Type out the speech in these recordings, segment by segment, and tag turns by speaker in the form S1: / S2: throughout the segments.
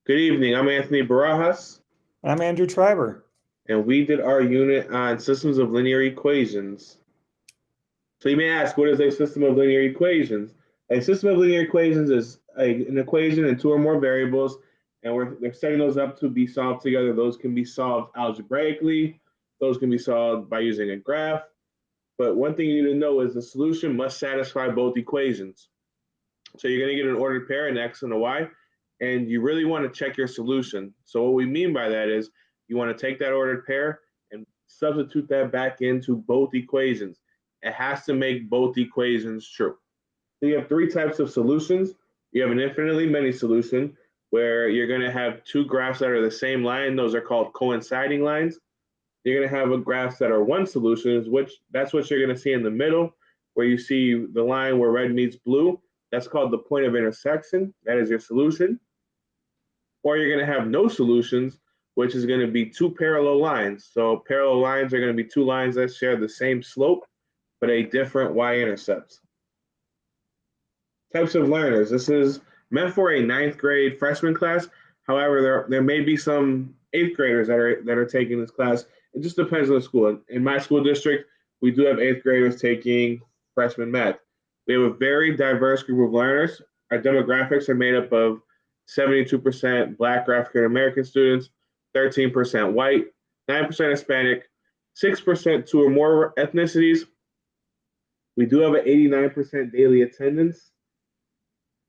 S1: Good evening. I'm Anthony Barajas,
S2: I'm Andrew Treiber.
S1: and we did our unit on systems of linear equations. So you may ask, what is a system of linear equations? A system of linear equations is an equation and two or more variables, and they're setting those up to be solved together. Those can be solved algebraically. Those can be solved by using a graph. But one thing you need to know is the solution must satisfy both equations. So you're going to get an ordered pair, an x and a y, and you really want to check your solution. So what we mean by that is you want to take that ordered pair and substitute that back into both equations. It has to make both equations true. So you have three types of solutions. You have an infinitely many solution where you're going to have two graphs that are the same line. Those are called coinciding lines. You're going to have a graphs that are one solutions, which that's what you're going to see in the middle, where you see the line where red meets blue. That's called the point of intersection. That is your solution. Or you're going to have no solutions, which is going to be two parallel lines. So parallel lines are going to be two lines that share the same slope, but a different y-intercept. Types of learners. This is meant for a ninth grade freshman class. However, there may be some eighth graders that are taking this class. It just depends on the school. In my school district, we do have eighth graders taking freshman math. We have a very diverse group of learners. Our demographics are made up of 72% Black African American students, 13% white, 9% Hispanic, 6% two or more ethnicities. We do have an 89% daily attendance.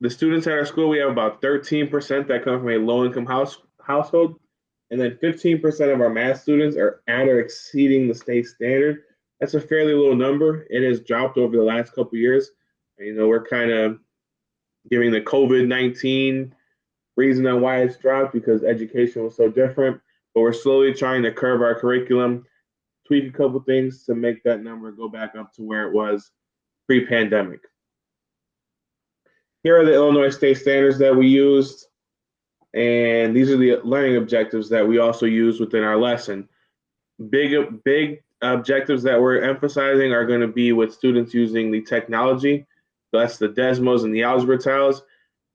S1: The students at our school, we have about 13% that come from a low-income household, and then 15% of our math students are at or exceeding the state standard. That's a fairly low number. It has dropped over the last couple of years. We're kind of giving the COVID-19 reason on why it's dropped because education was so different, but we're slowly trying to curve our curriculum, tweak a couple things to make that number go back up to where it was pre-pandemic. Here are the Illinois state standards that we used, and these are the learning objectives that we also use within our lesson. Big objectives that we're emphasizing are going to be with students using the technology. So that's the Desmos and the algebra tiles.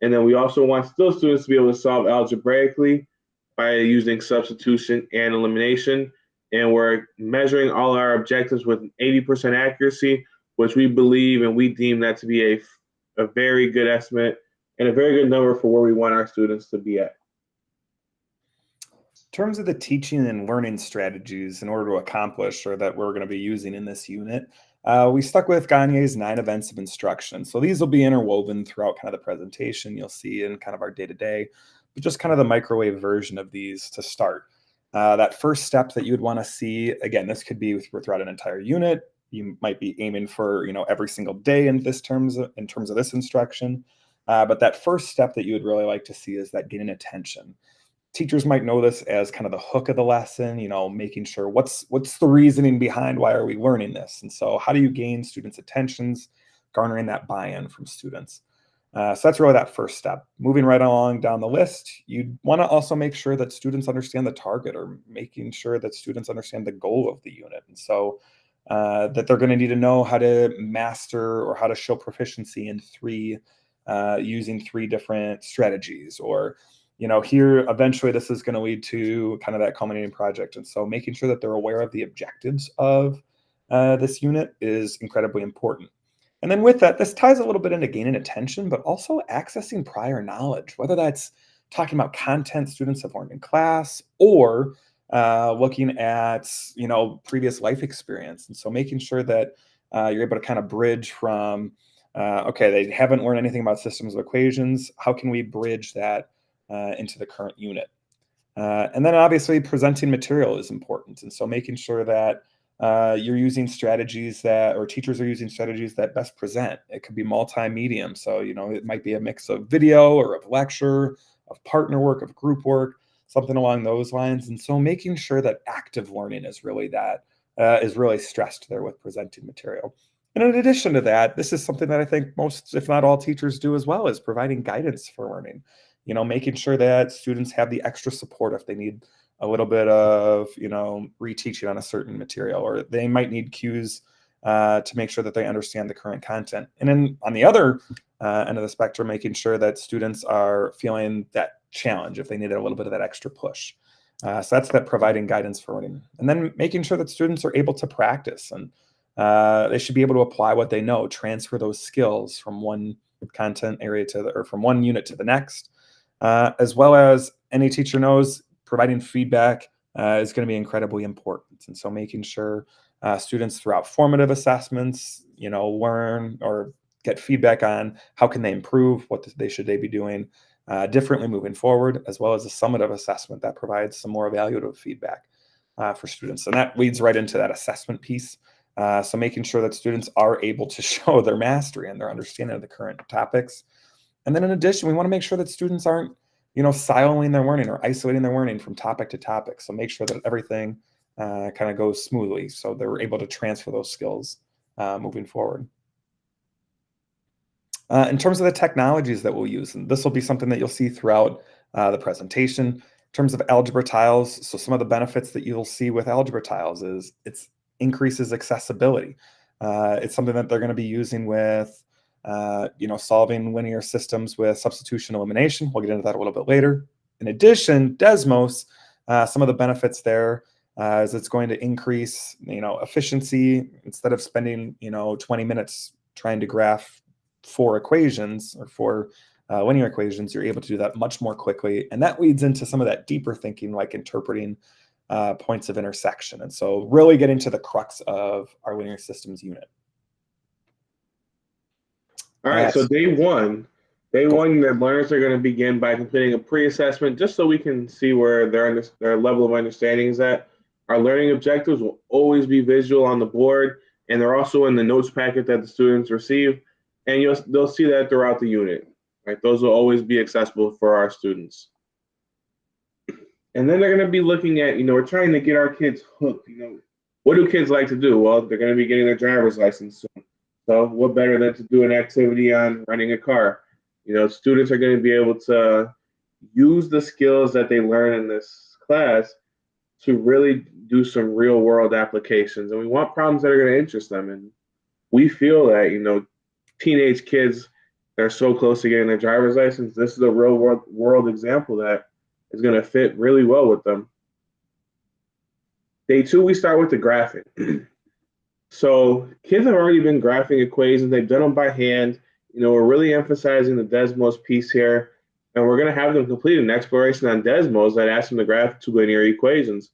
S1: And then we also want still students to be able to solve algebraically by using substitution and elimination. And we're measuring all our objectives with 80% accuracy, which we believe and we deem that to be a very good estimate and a very good number for where we want our students to be at.
S2: In terms of the teaching and learning strategies in order to accomplish or that we're going to be using in this unit, we stuck with Gagne's 9 events of instruction. So these will be interwoven throughout kind of the presentation you'll see in kind of our day-to-day, but just kind of the microwave version of these to start. That first step that you would want to see, again, this could be throughout an entire unit. You might be aiming for, every single day in terms of this instruction. But that first step that you would really like to see is that getting attention. Teachers might know this as kind of the hook of the lesson, making sure what's the reasoning behind why are we learning this? And so how do you gain students' attentions, garnering that buy-in from students? So that's really that first step. Moving right along down the list, you'd want to also make sure that students understand the target or making sure that students understand the goal of the unit. And so that they're going to need to know how to master or how to show proficiency in using 3 different strategies, or here eventually this is going to lead to kind of that culminating project. And so making sure that they're aware of the objectives of this unit is incredibly important. And then with that, this ties a little bit into gaining attention, but also accessing prior knowledge, whether that's talking about content students have learned in class or looking at, previous life experience. And so making sure that you're able to kind of bridge from, okay, they haven't learned anything about systems of equations. How can we bridge that into the current unit? And then obviously presenting material is important. And so making sure that you're using strategies or teachers are using strategies that best present. It could be multimedia. So, it might be a mix of video or of lecture, of partner work, of group work, something along those lines. And so making sure that active learning is really stressed there with presenting material. And in addition to that, this is something that I think most, if not all, teachers do as well, is providing guidance for learning. Making sure that students have the extra support if they need a little bit of, reteaching on a certain material, or they might need cues to make sure that they understand the current content. And then on the other end of the spectrum, making sure that students are feeling that challenge, if they needed a little bit of that extra push. So that's that providing guidance for learning. And then making sure that students are able to practice, and they should be able to apply what they know, transfer those skills from one content area or from one unit to the next, as well as any teacher knows providing feedback is going to be incredibly important. And so making sure students throughout formative assessments, learn or get feedback on how can they improve, what should they be doing differently moving forward, as well as a summative assessment that provides some more evaluative feedback for students. And that leads right into that assessment piece. So making sure that students are able to show their mastery and their understanding of the current topics. And then in addition, we want to make sure that students aren't, siloing their learning or isolating their learning from topic to topic. So make sure that everything kind of goes smoothly so they're able to transfer those skills moving forward. In terms of the technologies that we'll use, and this will be something that you'll see throughout the presentation, in terms of algebra tiles. So some of the benefits that you'll see with algebra tiles is it increases accessibility. It's something that they're going to be using with, solving linear systems with substitution elimination. We'll get into that a little bit later. In addition, Desmos, some of the benefits there is it's going to increase, efficiency. Instead of spending, 20 minutes trying to graph 4 equations or 4 linear equations, you're able to do that much more quickly. And that leads into some of that deeper thinking, like interpreting points of intersection. And so really getting to the crux of our linear systems unit.
S1: All right, so day one, the learners are going to begin by completing a pre-assessment just so we can see where their level of understanding is at. Our learning objectives will always be visual on the board, and they're also in the notes packet that the students receive, and they'll see that throughout the unit. Right, those will always be accessible for our students. And then they're going to be looking at, we're trying to get our kids hooked. What do kids like to do? Well, they're going to be getting their driver's license soon. So what better than to do an activity on running a car? Students are going to be able to use the skills that they learn in this class to really do some real world applications. And we want problems that are going to interest them. And we feel that, teenage kids that are so close to getting their driver's license, this is a real world example that is going to fit really well with them. Day 2, we start with the graphing. So kids have already been graphing equations. They've done them by hand. We're really emphasizing the Desmos piece here, and we're going to have them complete an exploration on Desmos that asks them to graph 2 linear equations.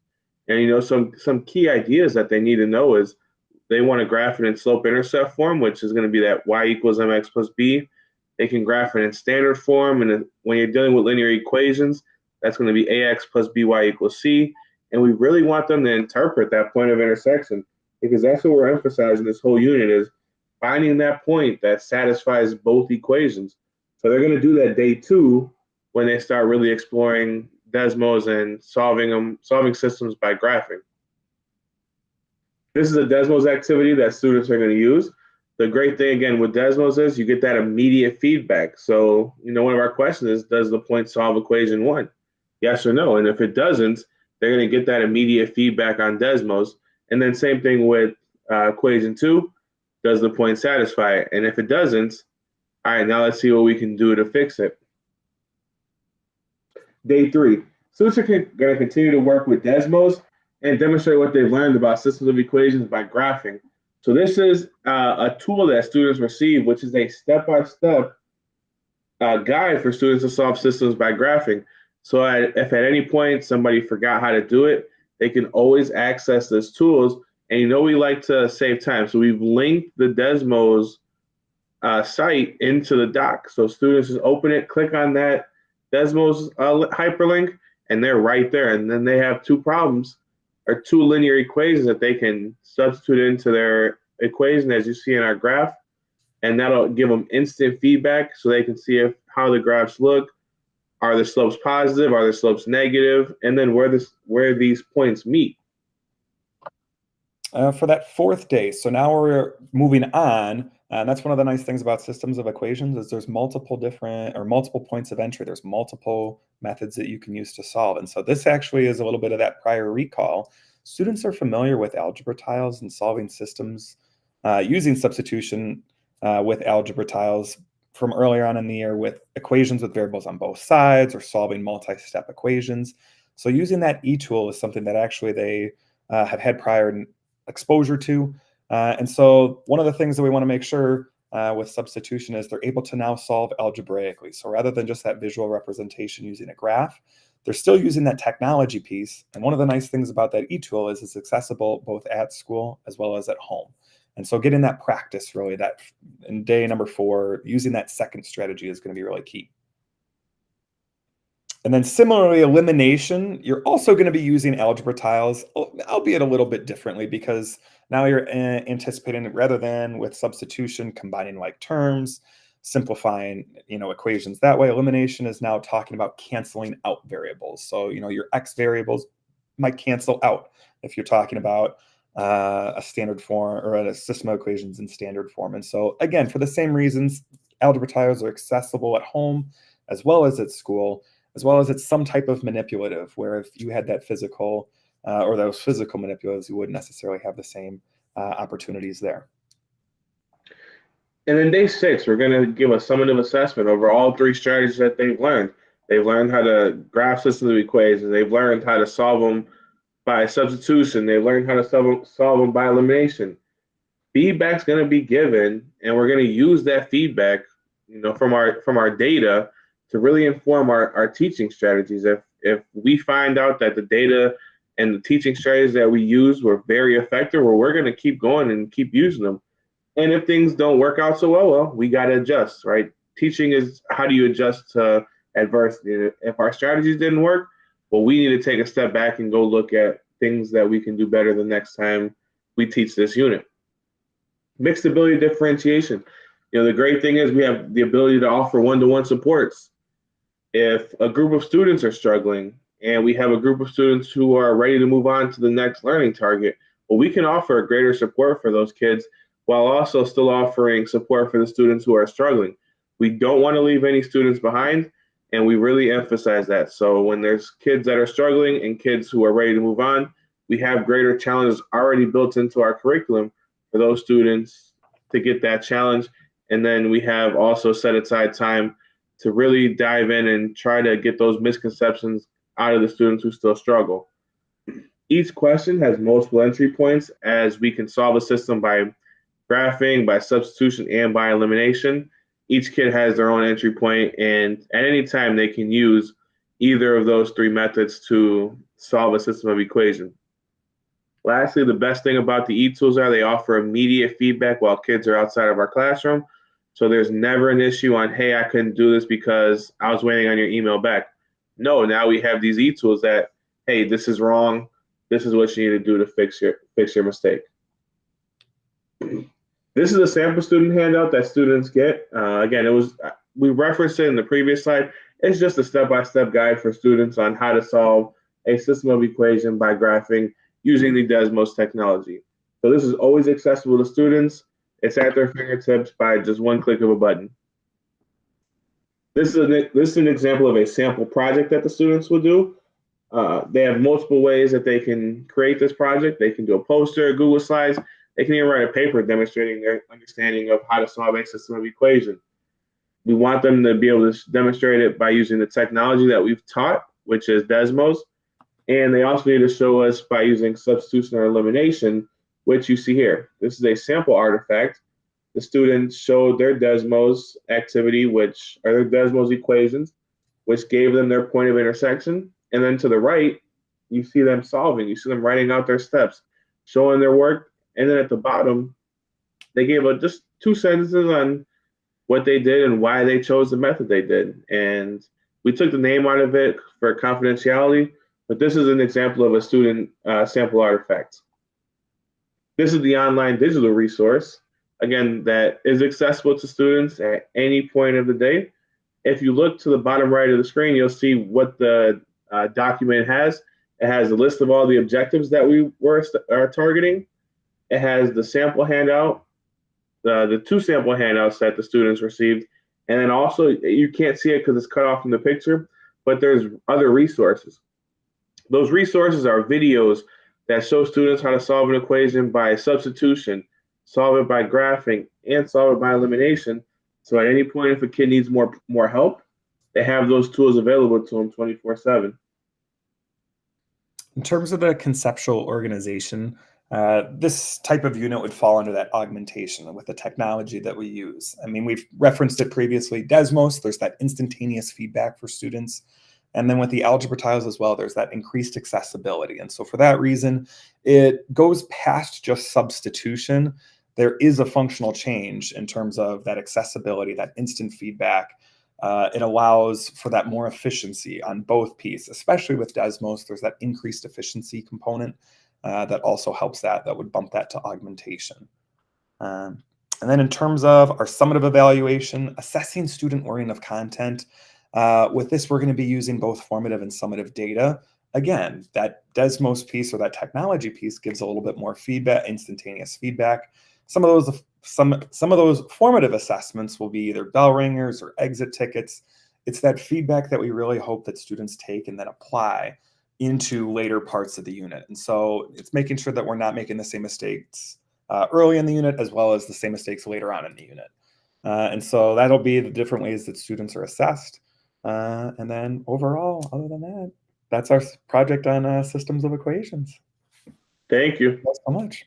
S1: And some key ideas that they need to know is they want to graph it in slope-intercept form, which is going to be that y equals mx plus b. They can graph it in standard form, and when you're dealing with linear equations, that's going to be ax plus by equals c. And we really want them to interpret that point of intersection, because that's what we're emphasizing this whole unit is finding that point that satisfies both equations. So they're going to do that day 2 when they start really exploring Desmos and solving systems by graphing. This is a Desmos activity that students are going to use. The great thing, again, with Desmos is you get that immediate feedback. So, one of our questions is, does the point solve equation 1? Yes or no? And if it doesn't, they're going to get that immediate feedback on Desmos. And then same thing with equation 2, does the point satisfy it? And if it doesn't, all right, now let's see what we can do to fix it. Day 3, students are going to continue to work with Desmos and demonstrate what they've learned about systems of equations by graphing. So this is a tool that students receive, which is a step-by-step guide for students to solve systems by graphing. So if at any point somebody forgot how to do it, they can always access this tools. And we like to save time. So we've linked the Desmos site into the doc. So students just open it, click on that Desmos hyperlink, and they're right there. And then they have 2 problems or 2 linear equations that they can substitute into their equation, as you see in our graph. And that'll give them instant feedback so they can see how the graphs look. Are the slopes positive? Are the slopes negative? And then where these points meet.
S2: For that 4th day, so now we're moving on, and that's one of the nice things about systems of equations is there's multiple points of entry. There's multiple methods that you can use to solve. And so this actually is a little bit of that prior recall. Students are familiar with algebra tiles and solving systems using substitution with algebra tiles from earlier on in the year with equations with variables on both sides or solving multi-step equations. So using that e-tool is something that actually they have had prior exposure to. And so one of the things that we want to make sure with substitution is they're able to now solve algebraically. So rather than just that visual representation using a graph, they're still using that technology piece. And one of the nice things about that e-tool is it's accessible both at school as well as at home. And so getting that practice really, that in day number 4, using that second strategy is going to be really key. And then similarly, elimination, you're also going to be using algebra tiles, albeit a little bit differently, because now you're anticipating, rather than with substitution, combining like terms, simplifying, equations that way. Elimination is now talking about canceling out variables. So, your x variables might cancel out if you're talking about a standard form or a system of equations in standard form. And so again, for the same reasons, algebra tiles are accessible at home as well as at school, as well as it's some type of manipulative, where if you had that physical or those physical manipulatives, you wouldn't necessarily have the same opportunities there.
S1: And in day 6, we're going to give a summative assessment over all 3 strategies that they've learned. They've learned how to graph systems of equations. They've learned how to solve them by substitution. They've learned how to solve them by elimination. Feedback's going to be given, and we're going to use that feedback, from our data to really inform our teaching strategies. If we find out that the data and the teaching strategies that we use were very effective, well, we're going to keep going and keep using them. And if things don't work out so well, we got to adjust, right? Teaching is how do you adjust to adversity. If our strategies didn't work, well, we need to take a step back and go look at things that we can do better the next time we teach this unit. Mixed ability differentiation. The great thing is we have the ability to offer one-to-one supports. If a group of students are struggling and we have a group of students who are ready to move on to the next learning target, well, we can offer greater support for those kids while also still offering support for the students who are struggling. We don't want to leave any students behind, and we really emphasize that. So when there's kids that are struggling and kids who are ready to move on, we have greater challenges already built into our curriculum for those students to get that challenge. And then we have also set aside time to really dive in and try to get those misconceptions out of the students who still struggle. Each question has multiple entry points, as we can solve a system by graphing, by substitution, and by elimination. Each kid has their own entry point, and at any time they can use either of those 3 methods to solve a system of equation. Lastly, the best thing about the e-tools are they offer immediate feedback while kids are outside of our classroom. So there's never an issue on, hey, I couldn't do this because I was waiting on your email back. No, now we have these e-tools that, hey, this is wrong. This is what you need to do to fix your mistake. This is a sample student handout that students get. Again, we referenced it in the previous slide. It's just a step-by-step guide for students on how to solve a system of equation by graphing using the Desmos technology. So this is always accessible to students. It's at their fingertips by just one click of a button. This is an example of a sample project that the students will do. They have multiple ways that they can create this project. They can do a poster, Google Slides. They can even write a paper demonstrating their understanding of how to solve a system of equation. We want them to be able to demonstrate it by using the technology that we've taught, which is Desmos. And they also need to show us by using substitution or elimination, which you see here. This is a sample artifact. The students showed their Desmos activity, which are their Desmos equations, which gave them their point of intersection. And then to the right, you see them solving. You see them writing out their steps, showing their work. And then at the bottom, they gave just 2 sentences on what they did and why they chose the method they did. And we took the name out of it for confidentiality, but this is an example of a student sample artifact. This is the online digital resource, again, that is accessible to students at any point of the day. If you look to the bottom right of the screen, you'll see what the document has. It has a list of all the objectives that we are targeting. It has the sample handout, the 2 sample handouts that the students received. And then also, you can't see it because it's cut off from the picture, but there's other resources. Those resources are videos that show students how to solve an equation by substitution, solve it by graphing, and solve it by elimination, So at any point, if a kid needs more help, they have those tools available to them 24/7.
S2: In terms of the conceptual organization, this type of unit would fall under that augmentation with the technology that we use. I mean, we've referenced it previously, Desmos, there's that instantaneous feedback for students. And then with the algebra tiles as well, there's that increased accessibility. And so for that reason, it goes past just substitution. There is a functional change in terms of that accessibility, that instant feedback. It allows for that more efficiency on both pieces, especially with Desmos. There's that increased efficiency component that also helps that would bump that to augmentation. And then in terms of our summative evaluation, assessing student learning of content, with this, we're going to be using both formative and summative data. Again, that Desmos piece or that technology piece gives a little bit more feedback, instantaneous feedback. Some of those formative assessments will be either bell ringers or exit tickets. It's that feedback that we really hope that students take and then apply into later parts of the unit. And so it's making sure that we're not making the same mistakes early in the unit as well as the same mistakes later on in the unit. And so that'll be the different ways that students are assessed. And then overall, other than that, that's our project on systems of equations.
S1: Thank you.
S2: Thanks so much.